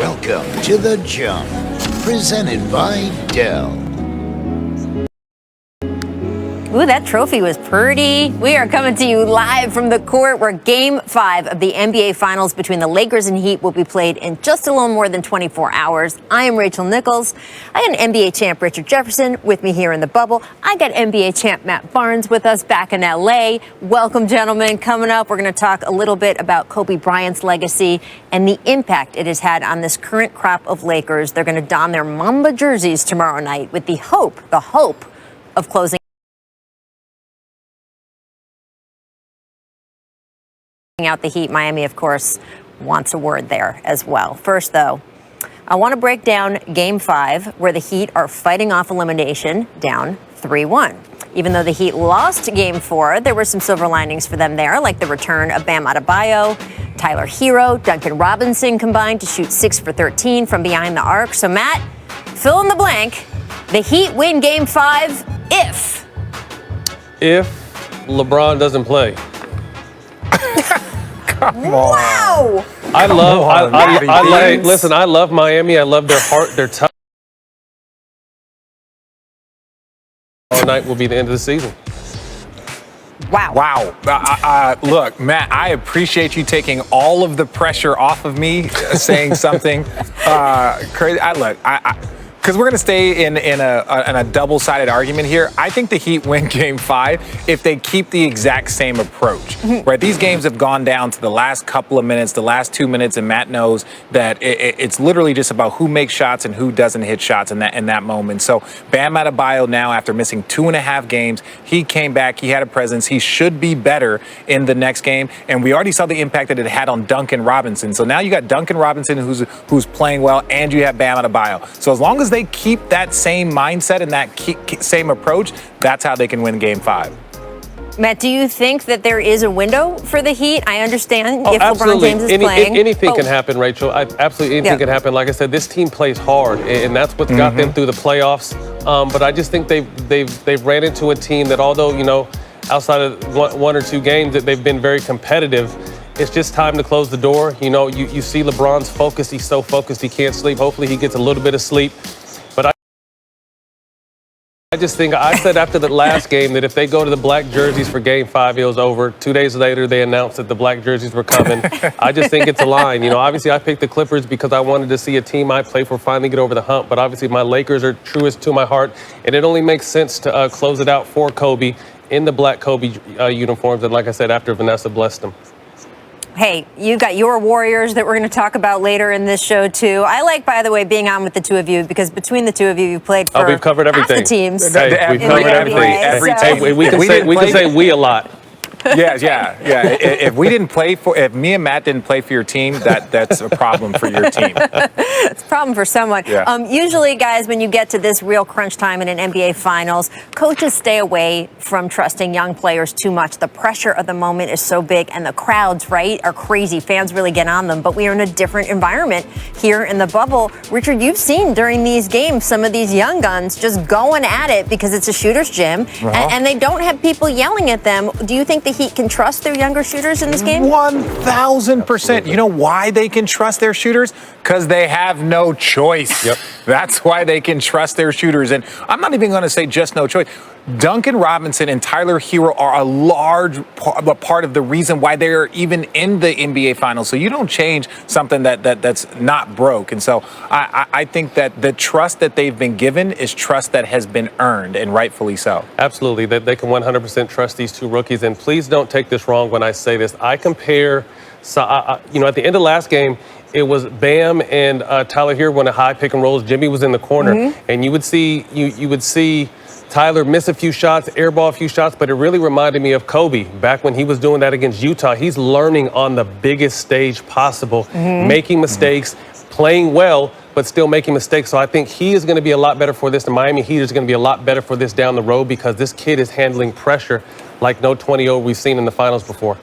Welcome to The Jump, presented by Dell. Ooh, that trophy was pretty. We are coming to you live from the court where Game 5 of the NBA Finals between the Lakers and Heat will be played in just a little more than 24 hours. I am Rachel Nichols. I got NBA champ Richard Jefferson with me here in the bubble. I got NBA champ Matt Barnes with us back in LA. Welcome, gentlemen. Coming up, we're going to talk a little bit about Kobe Bryant's legacy and the impact it has had on this current crop of Lakers. They're going to don their Mamba jerseys tomorrow night with the hope of closing out the Heat. Miami, of course, wants a word there as well. First, though, I want to break down Game 5, where the Heat are fighting off elimination down 3-1. Even though the Heat lost Game 4, there were some silver linings for them there, like the return of Bam Adebayo, Tyler Hero, Duncan Robinson combined to shoot 6 for 13 from behind the arc. So, Matt, fill in the blank. The Heat win Game 5 if LeBron doesn't play. Come on. Wow! I love Miami. I love their heart, their tough. All night will be the end of the season. Wow. Look, Matt, I appreciate you taking all of the pressure off of me, saying something crazy. Because we're going to stay in a double-sided argument here. I think the Heat win Game 5 if they keep the exact same approach. Right? These games have gone down to the last couple of minutes, the last 2 minutes, and Matt knows that it's literally just about who makes shots and who doesn't hit shots in that moment. So Bam Adebayo now, after missing 2.5 games, he came back. He had a presence. He should be better in the next game. And we already saw the impact that it had on Duncan Robinson. So now you got Duncan Robinson who's playing well, and you have Bam Adebayo. So as long as they keep that same mindset and that same approach, that's how they can win Game 5. Matt, do you think that there is a window for the Heat? I understand if absolutely. LeBron James is playing. Anything can happen, Rachel. Absolutely anything can happen. Like I said, this team plays hard, and that's what's got them through the playoffs. But I just think they've ran into a team that, although, outside of one or two games, that they've been very competitive. It's just time to close the door. You see LeBron's focus. He's so focused he can't sleep. Hopefully he gets a little bit of sleep. I just think, I said after the last game that if they go to the black jerseys for Game 5, it was over. 2 days later, they announced that the black jerseys were coming. I just think it's a line. Obviously, I picked the Clippers because I wanted to see a team I play for finally get over the hump. But obviously, my Lakers are truest to my heart. And it only makes sense to close it out for Kobe in the black Kobe uniforms. And like I said, after Vanessa blessed them. Hey, you got your Warriors that we're going to talk about later in this show, too. I like, by the way, being on with the two of you because between the two of you, you've played for we've covered everything. half the teams. Hey, we've covered everything. We can say we a lot. Yeah. If me and Matt didn't play for your team, that's a problem for your team. It's a problem for someone. Yeah. Usually, guys, when you get to this real crunch time in an NBA Finals, coaches stay away from trusting young players too much. The pressure of the moment is so big, and the crowds, right, are crazy. Fans really get on them, but we are in a different environment here in the bubble. Richard, you've seen during these games some of these young guns just going at it because it's a shooter's gym, and they don't have people yelling at them. Do you think the Heat can trust their younger shooters in this game? 1,000%. You know why they can trust their shooters? Because they have no choice. Yep. That's why they can trust their shooters. And I'm not even going to say just no choice. Duncan Robinson and Tyler Hero are a large part of the reason why they're even in the NBA Finals. So you don't change something that's not broke. And so I think that the trust that they've been given is trust that has been earned, and rightfully so. Absolutely. They can 100% trust these two rookies. And please don't take this wrong when I say this. I compare, at the end of last game, it was Bam and Tyler Hero won a high pick and rolls. Jimmy was in the corner, and you would see Tyler missed a few shots, airball a few shots, but it really reminded me of Kobe back when he was doing that against Utah. He's learning on the biggest stage possible, making mistakes, playing well, but still making mistakes. So I think he is going to be a lot better for this. The Miami Heat is going to be a lot better for this down the road because this kid is handling pressure like no 20-0 we've seen in the finals before.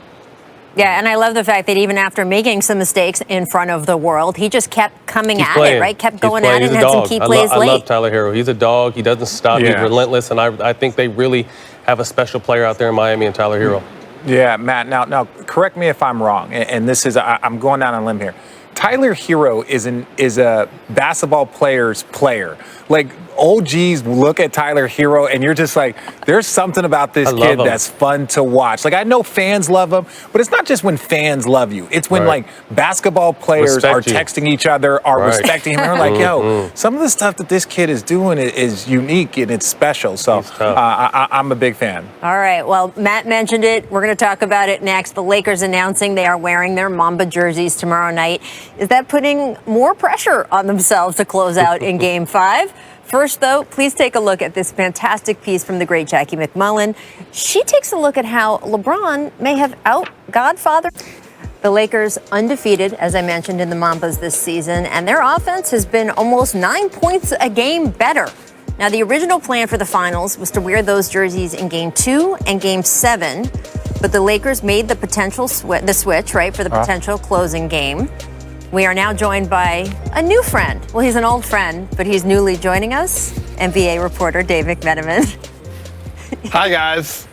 Yeah, and I love the fact that even after making some mistakes in front of the world, he just kept coming at it, right? Kept going at it and had some key plays late. I love Tyler Hero. He's a dog. He doesn't stop. He's relentless, and I think they really have a special player out there in Miami and Tyler Hero. Yeah, Matt, now correct me if I'm wrong, and this is, I'm going down on a limb here. Tyler Hero is a basketball player's player. Like, OGs look at Tyler Hero, and you're just like, there's something about this kid that's fun to watch. Like, I know fans love him, but it's not just when fans love you. It's when, like, basketball players are texting each other, are respecting him. And they're like, yo, some of the stuff that this kid is doing is unique and it's special. So I'm a big fan. All right. Well, Matt mentioned it. We're going to talk about it next. The Lakers announcing they are wearing their Mamba jerseys tomorrow night. Is that putting more pressure on themselves to close out in Game 5? First, though, please take a look at this fantastic piece from the great Jackie McMullen. She takes a look at how LeBron may have out-Godfathered the Lakers, undefeated, as I mentioned, in the Mambas this season, and their offense has been almost 9 points a game better. Now, the original plan for the finals was to wear those jerseys in Game 2 and Game 7, but the Lakers made the potential switch, right, for the potential closing game. We are now joined by a new friend. Well, he's an old friend, but he's newly joining us, NBA reporter Dave McMenamin. Hi, guys.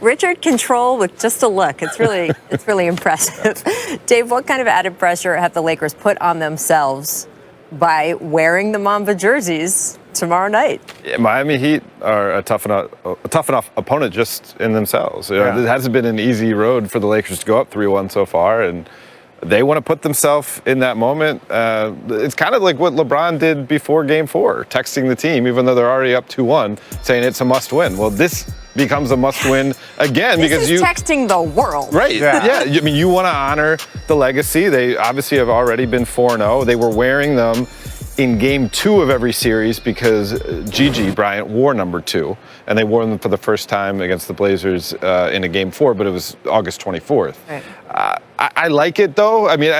Richard control with just a look. It's really impressive. Dave, what kind of added pressure have the Lakers put on themselves by wearing the Mamba jerseys tomorrow night? Yeah, Miami Heat are a tough enough opponent just in themselves. It hasn't been an easy road for the Lakers to go up 3-1 so far, and they want to put themselves in that moment. It's kind of like what LeBron did before Game 4, texting the team, even though they're already up 2-1, saying it's a must-win. Well, this becomes a must-win again because this is texting the world. Right. Yeah. I mean, you want to honor the legacy. They obviously have already been 4-0. They were wearing them in Game 2 of every series because Gigi Bryant wore number 2, and they wore them for the first time against the Blazers in a Game 4, but it was August 24th. Right. I like it, though. I mean,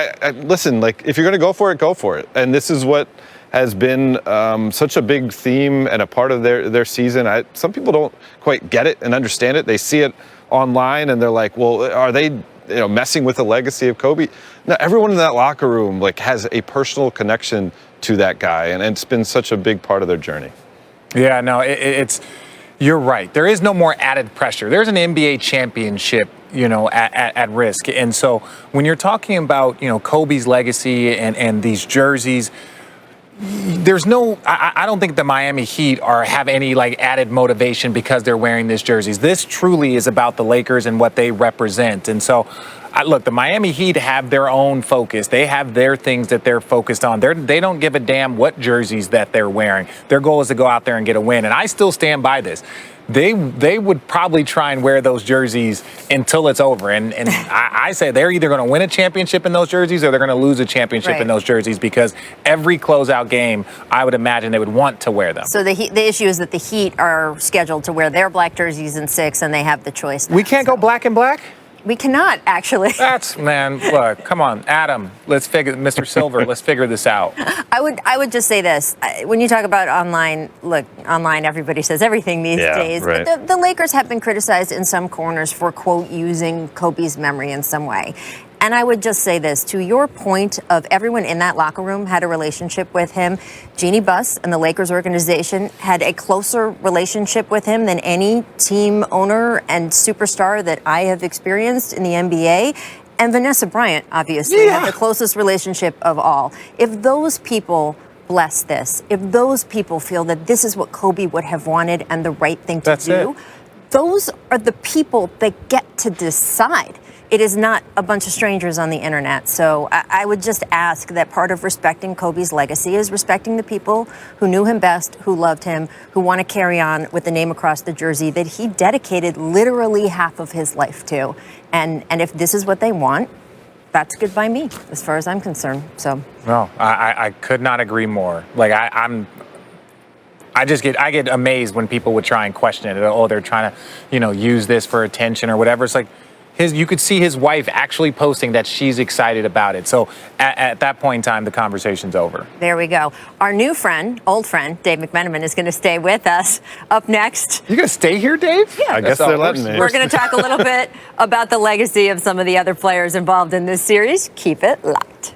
listen, like, if you're going to go for it, go for it. And this is what has been such a big theme and a part of their season. Some people don't quite get it and understand it. They see it online, and they're like, well, are they messing with the legacy of Kobe? No, everyone in that locker room, like, has a personal connection to that guy, and it's been such a big part of their journey. Yeah, no, you're right. There is no more added pressure. There's an NBA championship, at risk. And so when you're talking about, Kobe's legacy and these jerseys, there's no, I don't think the Miami Heat have any added motivation because they're wearing these jerseys. This truly is about the Lakers and what they represent. And so, look, the Miami Heat have their own focus. They have their things that they're focused on. They don't give a damn what jerseys that they're wearing. Their goal is to go out there and get a win. And I still stand by this. They would probably try and wear those jerseys until it's over. And I say they're either going to win a championship in those jerseys or they're going to lose a championship in those jerseys, because every closeout game, I would imagine they would want to wear them. So the issue is that the Heat are scheduled to wear their black jerseys in 6, and they have the choice now. We can't go black and black? We cannot, actually. Look, come on, Adam, Mr. Silver, let's figure this out. I would just say this. When you talk about online, everybody says everything these days. Right. But the Lakers have been criticized in some corners for, quote, using Kobe's memory in some way. And I would just say this, to your point of everyone in that locker room had a relationship with him. Jeannie Buss and the Lakers organization had a closer relationship with him than any team owner and superstar that I have experienced in the NBA. And Vanessa Bryant, obviously, had the closest relationship of all. If those people bless this, if those people feel that this is what Kobe would have wanted and the right thing to do, those are the people that get to decide. It is not a bunch of strangers on the internet. So I would just ask that part of respecting Kobe's legacy is respecting the people who knew him best, who loved him, who want to carry on with the name across the jersey that he dedicated literally half of his life to. And if this is what they want, that's good by me, as far as I'm concerned. So. No, I could not agree more. Like, I get amazed when people would try and question it. Oh, they're trying to, use this for attention or whatever. It's like, you could see his wife actually posting that she's excited about it. So at that point in time, the conversation's over. There we go. Our new friend, old friend, Dave McMenamin, is going to stay with us. Up next. You going to stay here, Dave? Yeah. I guess they're letting me. We're going to talk a little bit about the legacy of some of the other players involved in this series. Keep it locked.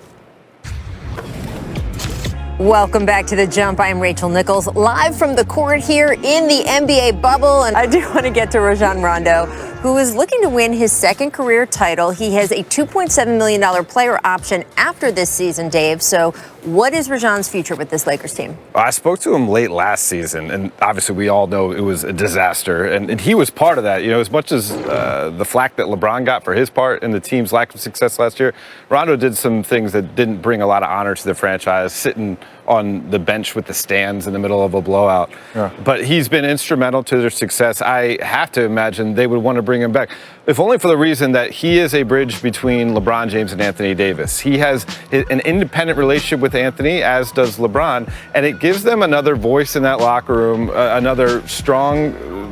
Welcome back to The Jump. I'm Rachel Nichols, live from the court here in the NBA bubble. And I do want to get to Rajon Rondo, who is looking to win his second career title. He has a $2.7 million player option after this season, Dave. So what is Rajon's future with this Lakers team? I spoke to him late last season, and obviously we all know it was a disaster, and he was part of that. You know, as much as the flack that LeBron got for his part in the team's lack of success last year, Rondo did some things that didn't bring a lot of honor to the franchise, sitting on the bench with the stands in the middle of a blowout. Yeah. But he's been instrumental to their success. I have to imagine they would want to bring him back, if only for the reason that he is a bridge between LeBron James and Anthony Davis. He has an independent relationship with Anthony, as does LeBron, and it gives them another voice in that locker room, another strong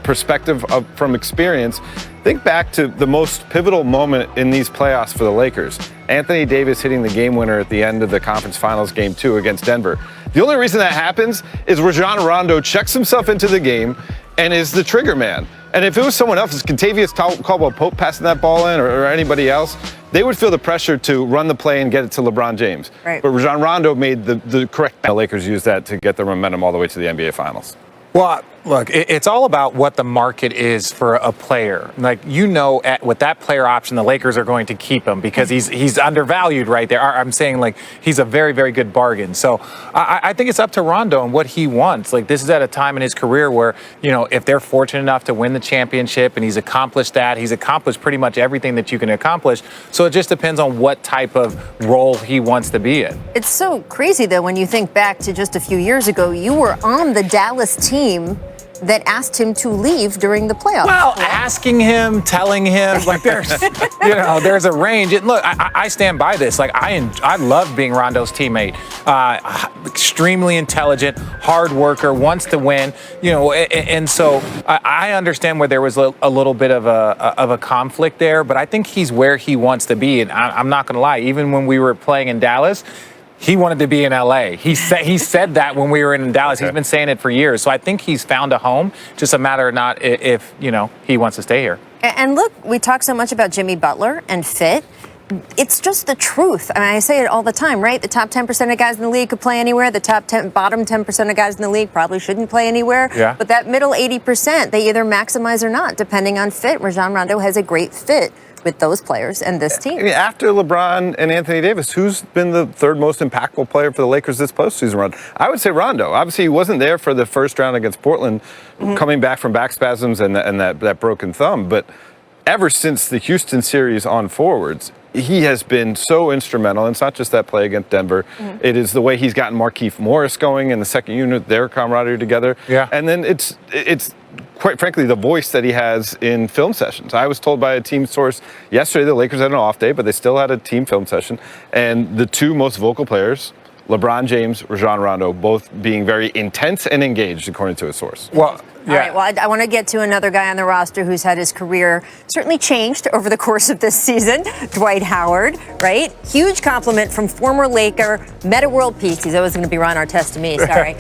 perspective from experience. Think back to the most pivotal moment in these playoffs for the Lakers. Anthony Davis hitting the game winner at the end of the conference finals game 2 against Denver. The only reason that happens is Rajon Rondo checks himself into the game and is the trigger man. And if it was someone else, Kentavious Caldwell-Pope passing that ball in or anybody else, they would feel the pressure to run the play and get it to LeBron James. Right. But Rajon Rondo made the correct. The Lakers used that to get their momentum all the way to the NBA Finals. Well, look, it's all about what the market is for a player. Like, you know, with that player option, the Lakers are going to keep him because he's undervalued right there. I'm saying, like, he's a very, very good bargain. So I think it's up to Rondo and what he wants. Like, this is at a time in his career where, you know, if they're fortunate enough to win the championship and he's accomplished that, he's accomplished pretty much everything that you can accomplish. So it just depends on what type of role he wants to be in. It's so crazy, though, when you think back to just a few years ago, you were on the Dallas team that asked him to leave during the playoffs. Well, asking him, telling him, like there's a range. And look, I stand by this. Like, I love being Rondo's teammate. Extremely intelligent, hard worker, wants to win. You know, and so I understand where there was a little bit of a conflict there, but I think he's where he wants to be. And I'm not going to lie. Even when we were playing in Dallas, he wanted to be in LA. He said that when we were in Dallas. He's been saying it for years. So I think he's found a home. Just a matter of not if, you know, he wants to stay here. And look, we talk so much about Jimmy Butler and fit. It's just the truth. I mean, I say it all the time, right? The top 10% of guys in the league could play anywhere. The bottom 10% of guys in the league probably shouldn't play anywhere. Yeah. But that middle 80%, they either maximize or not, depending on fit. Rajon Rondo has a great fit with those players and this team. I mean, after LeBron and Anthony Davis, who's been the third most impactful player for the Lakers this postseason run? I would say Rondo. Obviously, he wasn't there for the first round against Portland, coming back from back spasms and that broken thumb. But ever since the Houston series on forwards, he has been so instrumental. And it's not just that play against Denver. It is the way he's gotten Markieff Morris going in the second unit, their camaraderie together. Yeah. And then it's quite frankly, the voice that he has in film sessions. I was told by a team source yesterday the Lakers had an off day, but they still had a team film session. And the two most vocal players, LeBron James, Rajon Rondo, both being very intense and engaged, according to a source. Well, yeah. All right, well, I want to get to another guy on the roster who's had his career certainly changed over the course of this season, Dwight Howard, right? Huge compliment from former Laker, Meta World Peace. He's always going to be Ron Artest to me, sorry.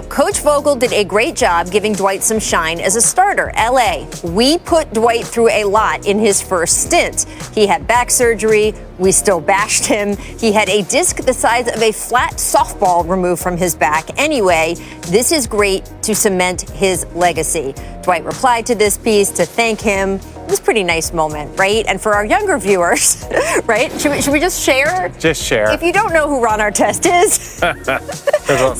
Coach Vogel did a great job giving Dwight some shine as a starter. LA, we put Dwight through a lot in his first stint. He had back surgery. We still bashed him. He had a disc the size of a flat softball removed from his back. Anyway, this is great to cement his legacy. Dwight replied to this piece to thank him. It was a pretty nice moment, right? And for our younger viewers, right? Should we just share? Just share. If you don't know who Ron Artest is,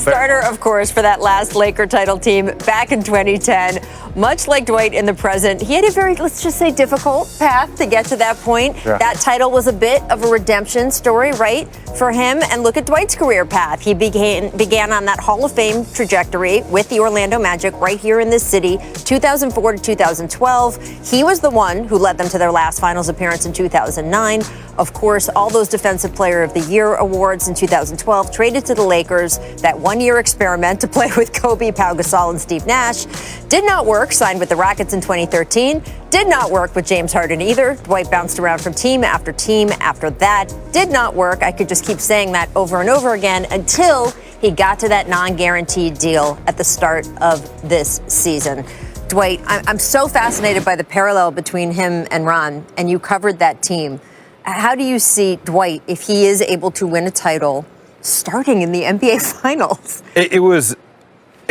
starter, of course, for that last Laker title team back in 2010. Much like Dwight in the present, he had a very, let's just say, difficult path to get to that point. Yeah. That title was a bit of a redemption story, right, for him. And look at Dwight's career path. He began on that Hall of Fame trajectory with the Orlando Magic right here in this city, 2004 to 2012. He was the one who led them to their last finals appearance in 2009. Of course, all those Defensive Player of the Year awards in 2012 traded to the Lakers. That one-year experiment to play with Kobe, Pau Gasol, and Steve Nash did not work. Signed with the Rockets in 2013. Did not work with James Harden either. Dwight bounced around from team after team after that. Did not work. I could just keep saying that over and over again until he got to that non-guaranteed deal at the start of this season. Dwight, I'm so fascinated by the parallel between him and Ron, and you covered that team. How do you see Dwight if he is able to win a title starting in the NBA Finals? It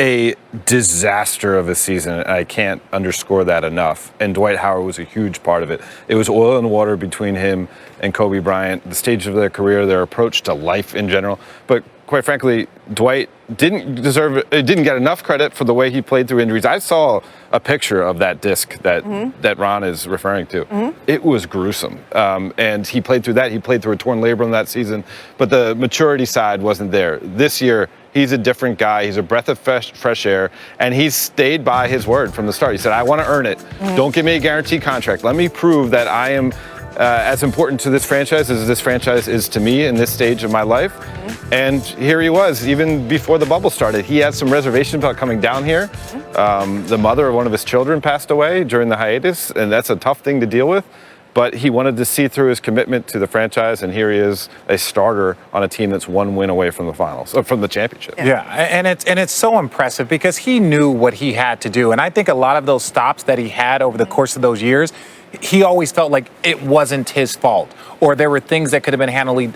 a disaster of a season. I can't underscore that enough. And Dwight Howard was a huge part of it. It was oil and water between him and Kobe Bryant, the stage of their career, their approach to life in general. But quite frankly, Dwight didn't get enough credit for the way he played through injuries. I saw a picture of that disc that Ron is referring to. It was gruesome. And he played through that. He played through a torn labrum that season. But the maturity side wasn't there. This year, he's a different guy. He's a breath of fresh air. And he's stayed by his word from the start. He said, I want to earn it. Don't give me a guaranteed contract. Let me prove that I am as important to this franchise as this franchise is to me in this stage of my life. And here he was, even before the bubble started. He had some reservations about coming down here. The mother of one of his children passed away during the hiatus, and that's a tough thing to deal with. But he wanted to see through his commitment to the franchise, and here he is, a starter on a team that's one win away from the finals, from the championship. Yeah, and it's so impressive because he knew what he had to do. And I think a lot of those stops that he had over the course of those years, he always felt like it wasn't his fault or there were things that could have been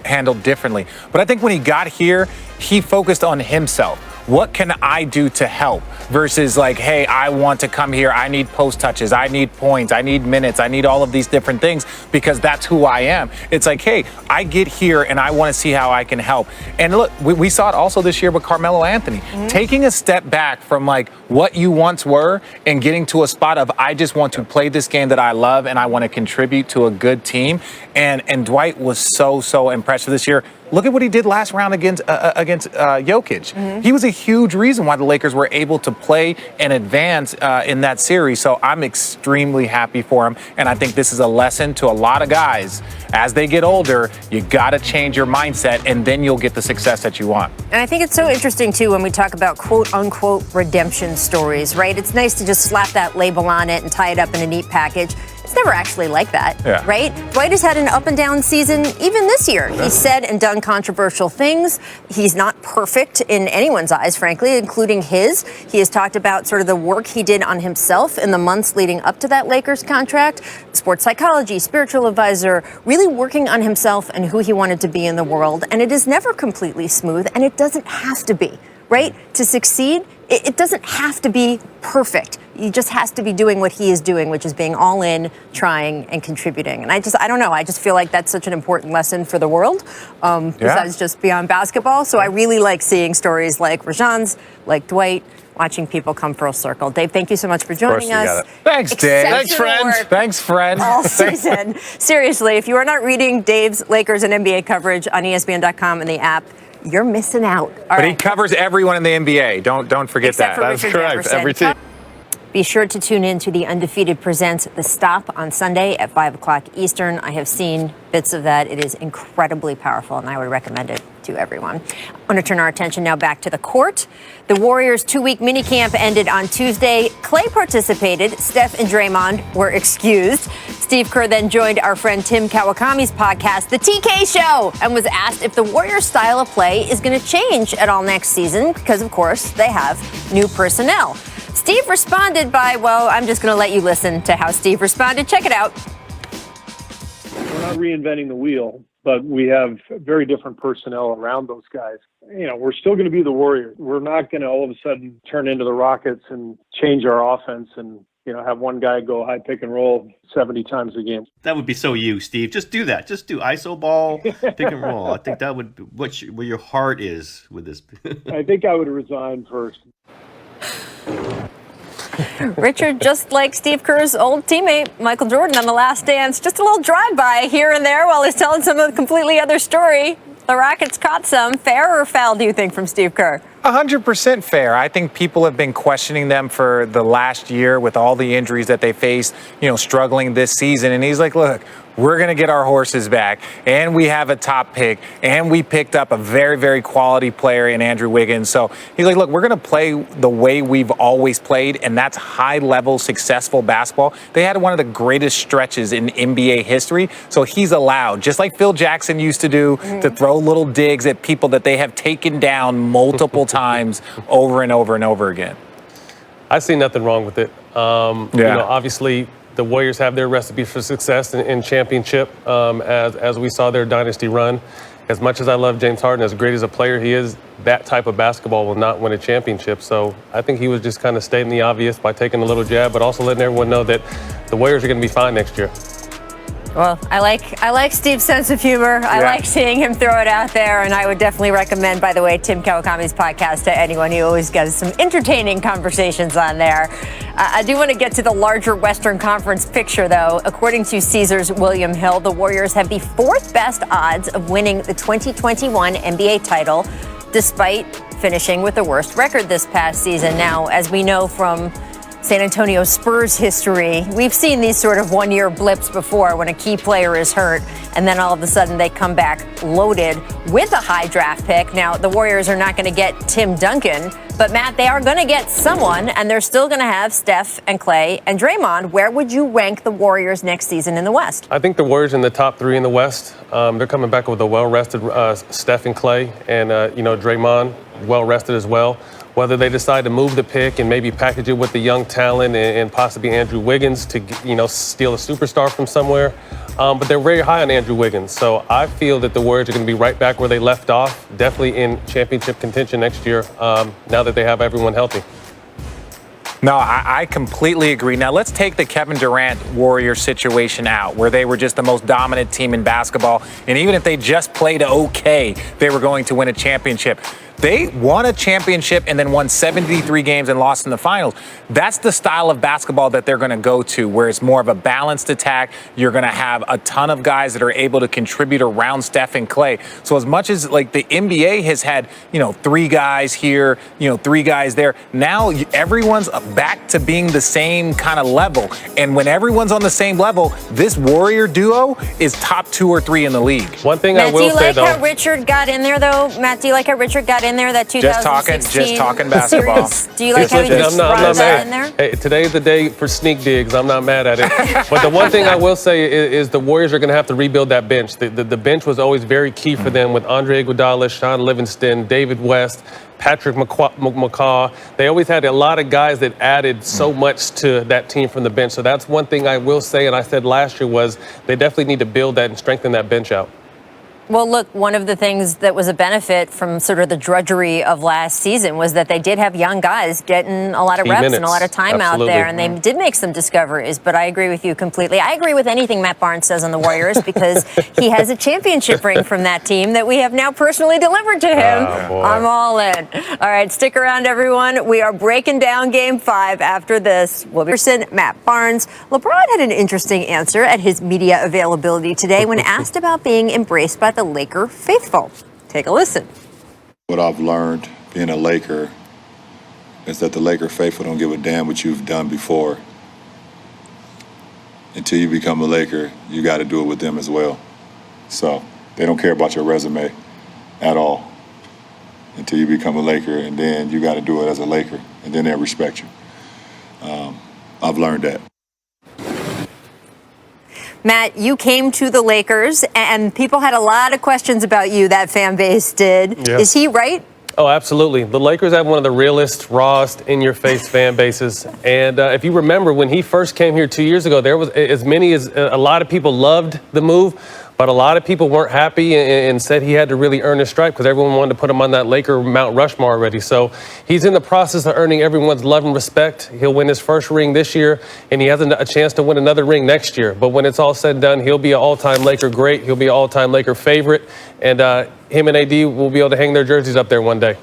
handled differently. But I think when he got here, he focused on himself. What can I do to help? Versus like, hey, I want to come here. I need post touches. I need points. I need minutes. I need all of these different things because that's who I am. It's like, hey, I get here and I want to see how I can help. And look, we saw it also this year with Carmelo Anthony. Taking a step back from like what you once were and getting to a spot of I just want to play this game that I love and I want to contribute to a good team. And Dwight was so impressive this year. Look at what he did last round against Jokic. He was a huge reason why the Lakers were able to play and advance in that series. So I'm extremely happy for him. And I think this is a lesson to a lot of guys. As they get older, you got to change your mindset and then you'll get the success that you want. And I think it's so interesting, too, when we talk about quote-unquote redemption stories, right? It's nice to just slap that label on it and tie it up in a neat package. It's never actually like that, right? Dwight has had an up and down season even this year. He's said and done controversial things. He's not perfect in anyone's eyes, frankly, including his. He has talked about sort of the work he did on himself in the months leading up to that Lakers contract, sports psychology, spiritual advisor, really working on himself and who he wanted to be in the world. And it is never completely smooth, and it doesn't have to be, right? To succeed, it doesn't have to be perfect. He just has to be doing what he is doing, which is being all in, trying, and contributing. And I don't know. I just feel like that's such an important lesson for the world, besides just beyond basketball. So I really like seeing stories like Rajan's, like Dwight, watching people come full circle. Dave, thank you so much for joining us. Thanks, Dave. Thanks, friend. Thanks, friend. All season. Seriously, if you are not reading Dave's Lakers and NBA coverage on ESPN.com and the app, you're missing out. But he covers everyone in the NBA. Don't forget Except that. for That's Richard correct. Jefferson. Every team. Be sure to tune in to The Undefeated Presents The Stop on Sunday at 5 o'clock Eastern. I have seen bits of that. It is incredibly powerful, and I would recommend it to everyone. I want to turn our attention now back to the court. The Warriors' 2-week minicamp ended on Tuesday. Clay participated. Steph and Draymond were excused. Steve Kerr then joined our friend Tim Kawakami's podcast, The TK Show, and was asked if the Warriors' style of play is going to change at all next season because, of course, they have new personnel. Steve responded by, well, I'm just going to let you listen to how Steve responded. Check it out. We're not reinventing the wheel, but we have very different personnel around those guys. You know, we're still going to be the Warriors. We're not going to all of a sudden turn into the Rockets and change our offense and, you know, have one guy go high pick and roll 70 times a game. That would be so you, Steve. Just do that. Just do iso ball, pick and roll. I think that would be where your heart is with this. I think I would resign first. Richard, just like Steve Kerr's old teammate, Michael Jordan, on The Last Dance, just a little drive-by here and there while he's telling some completely other story. The Rockets caught some. Fair or foul, do you think, from Steve Kerr? 100% fair. I think people have been questioning them for the last year with all the injuries that they faced, struggling this season. And he's like, look, we're going to get our horses back. And we have a top pick. And we picked up a very, very quality player in Andrew Wiggins. So he's like, look, we're going to play the way we've always played. And that's high-level, successful basketball. They had one of the greatest stretches in NBA history. So he's allowed, just like Phil Jackson used to do, to throw little digs at people that they have taken down multiple times over and over and over again. I see nothing wrong with it. Obviously, the Warriors have their recipe for success in championship as we saw their dynasty run. As much as I love James Harden, as great as a player he is, that type of basketball will not win a championship. So I think he was just kind of stating the obvious by taking a little jab, but also letting everyone know that the Warriors are going to be fine next year. Well, I like Steve's sense of humor. I like seeing him throw it out there, and I would definitely recommend, by the way, Tim Kawakami's podcast to anyone. He always gets some entertaining conversations on there. I do want to get to the larger Western Conference picture, though. According to Caesars' William Hill, the Warriors have the 4th best odds of winning the 2021 NBA title, despite finishing with the worst record this past season. Now, as we know from San Antonio Spurs history, we've seen these sort of one-year blips before when a key player is hurt and then all of a sudden they come back loaded with a high draft pick. Now, the Warriors are not going to get Tim Duncan, but Matt, they are going to get someone, and they're still going to have Steph and Clay and Draymond. Where would you rank the Warriors next season in the West? I think the Warriors in the top 3 in the West. They're coming back with a well-rested Steph and Clay, and Draymond well-rested as well. Whether they decide to move the pick and maybe package it with the young talent and possibly Andrew Wiggins to, steal a superstar from somewhere. But they're very high on Andrew Wiggins. So I feel that the Warriors are going to be right back where they left off, definitely in championship contention next year, now that they have everyone healthy. No, I completely agree. Now, let's take the Kevin Durant Warriors situation out, where they were just the most dominant team in basketball. And even if they just played okay, they were going to win a championship. They won a championship and then won 73 games and lost in the finals. That's the style of basketball that they're going to go to, where it's more of a balanced attack. You're going to have a ton of guys that are able to contribute around Steph and Clay. So as much as like the NBA has had, 3 guys here, 3 guys there, now everyone's back to being the same kind of level. And when everyone's on the same level, this Warrior duo is top 2 or 3 in the league. One thing Matt, I will say, though. do you like how Richard got in there, though? Matt, do you like how Richard got in there, that 2016 just talking basketball. series? Do you like how he just brought that in there? Hey, today's the day for sneak digs. I'm not mad at it. But the one thing I will say is the Warriors are going to have to rebuild that bench. The bench was always very key for them with Andre Iguodala, Sean Livingston, David West, Patrick McCaw. They always had a lot of guys that added so much to that team from the bench. So that's one thing I will say, and I said last year, was they definitely need to build that and strengthen that bench out. Well, look, one of the things that was a benefit from sort of the drudgery of last season was that they did have young guys getting a lot of reps and a lot of time out there, and they did make some discoveries. But I agree with you completely. I agree with anything Matt Barnes says on the Warriors because he has a championship ring from that team that we have now personally delivered to him. Oh, I'm all in. All right, stick around, everyone. We are breaking down Game 5 after this. Will Pearson, Matt Barnes. LeBron had an interesting answer at his media availability today when asked about being embraced by the Laker faithful. Take a listen. What I've learned being a Laker is that the Laker faithful don't give a damn what you've done before. Until you become a Laker, you got to do it with them as well. So they don't care about your resume at all until you become a Laker, and then you got to do it as a Laker, and then they'll respect you. I've learned that. Matt, you came to the Lakers, and people had a lot of questions about you, that fan base did. Yeah. Is he right? Oh, absolutely. The Lakers have one of the realest, rawest, in-your-face fan bases. And if you remember, when he first came here 2 years ago, there was a lot of people loved the move, but a lot of people weren't happy and said he had to really earn his stripe because everyone wanted to put him on that Laker Mount Rushmore already. So he's in the process of earning everyone's love and respect. He'll win his first ring this year, and he has a chance to win another ring next year. But when it's all said and done, he'll be an all-time Laker great. He'll be an all-time Laker favorite. And him and AD will be able to hang their jerseys up there one day.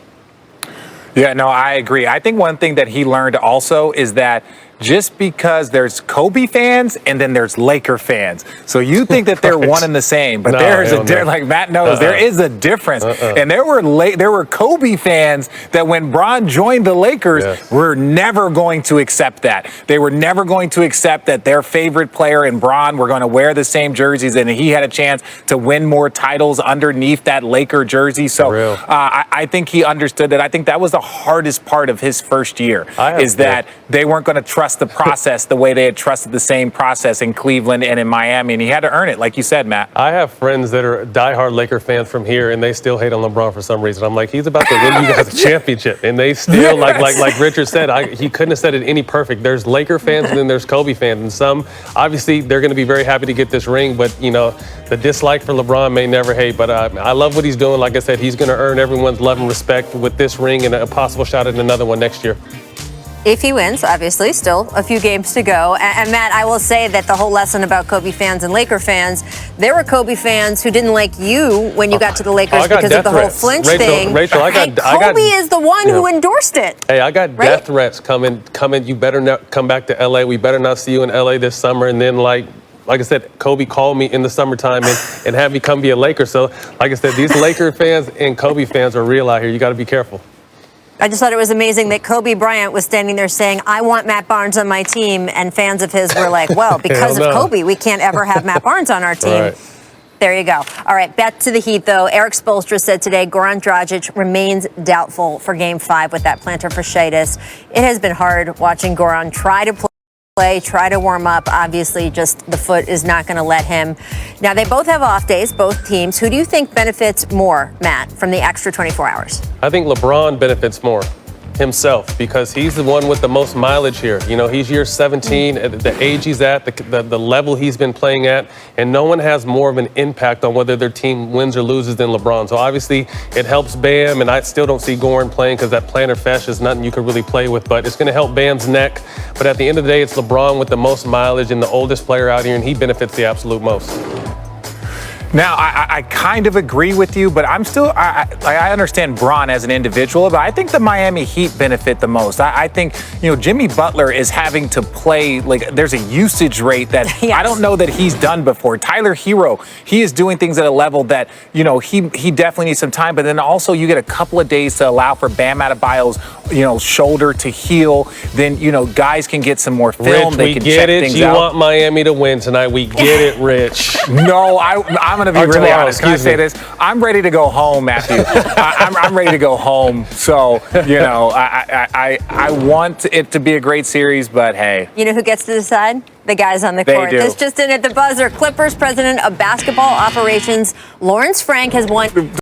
Yeah, no, I agree. I think one thing that he learned also is that just because there's Kobe fans and then there's Laker fans. So you think that they're one and the same, but there's like Matt knows, there is a difference. And there were Kobe fans that when Bron joined the Lakers were never going to accept that. They were never going to accept that their favorite player and Bron were going to wear the same jerseys and he had a chance to win more titles underneath that Laker jersey. So I think he understood that. I think that was the hardest part of his first year is that they weren't going to trust trust the process the way they had trusted the same process in Cleveland and in Miami, and he had to earn it, like you said, Matt. I have friends that are diehard Laker fans from here, and they still hate on LeBron for some reason. I'm like, he's about to win you guys a championship, and they still, like Richard said, he couldn't have said it any perfect. There's Laker fans, and then there's Kobe fans, and some, obviously, they're going to be very happy to get this ring, but, you know, the dislike for LeBron may never hate, but I love what he's doing. Like I said, he's going to earn everyone's love and respect with this ring and a possible shot at another one next year. If he wins, obviously, still a few games to go. And Matt, I will say that the whole lesson about Kobe fans and Laker fans, there were Kobe fans who didn't like you when you got to the Lakers because of the whole flinch thing. Rachel, Kobe is the one who endorsed it. Hey, I got death threats coming. You better not come back to LA. We better not see you in LA this summer. And then like I said, Kobe called me in the summertime and had me come be a Laker. So like I said, these Laker fans and Kobe fans are real out here. You got to be careful. I just thought it was amazing that Kobe Bryant was standing there saying, I want Matt Barnes on my team. And fans of his were like, well, because of Kobe, we can't ever have Matt Barnes on our team. Right. There you go. All right, back to the Heat, though. Eric Spoelstra said today Goran Dragic remains doubtful for Game 5 with that plantar fasciitis. It has been hard watching Goran try to try to warm up. Obviously, just the foot is not going to let him. Now, they both have off days, both teams. Who do you think benefits more, Matt, from the extra 24 hours? I think LeBron benefits more himself because he's the one with the most mileage here. You know, he's year 17 at the age he's at, the level he's been playing at, and no one has more of an impact on whether their team wins or loses than LeBron. So obviously it helps Bam, and I still don't see Goran playing because that plantar fascia is nothing you could really play with, but it's going to help Bam's neck. But at the end of the day, it's LeBron with the most mileage and the oldest player out here, and he benefits the absolute most. Now, I kind of agree with you, but I'm still, I understand Bron as an individual, but I think the Miami Heat benefit the most. I think, you know, Jimmy Butler is having to play, like, there's a usage rate that I don't know that he's done before. Tyler Hero, he is doing things at a level that, you know, he definitely needs some time, but then also you get a couple of days to allow for Bam Adebayo's, you know, shoulder to heal. Then, you know, guys can get some more film. Rich, they can check things out. You want Miami to win tonight. We get it, Rich. No, I'm going to be really honest. Can I say this? I'm ready to go home, Matthew. I'm ready to go home. So, you know, I want it to be a great series, but hey. You know who gets to decide? The guys on the court. This just in at the buzzer. Clippers president of basketball operations, Lawrence Frank, has won.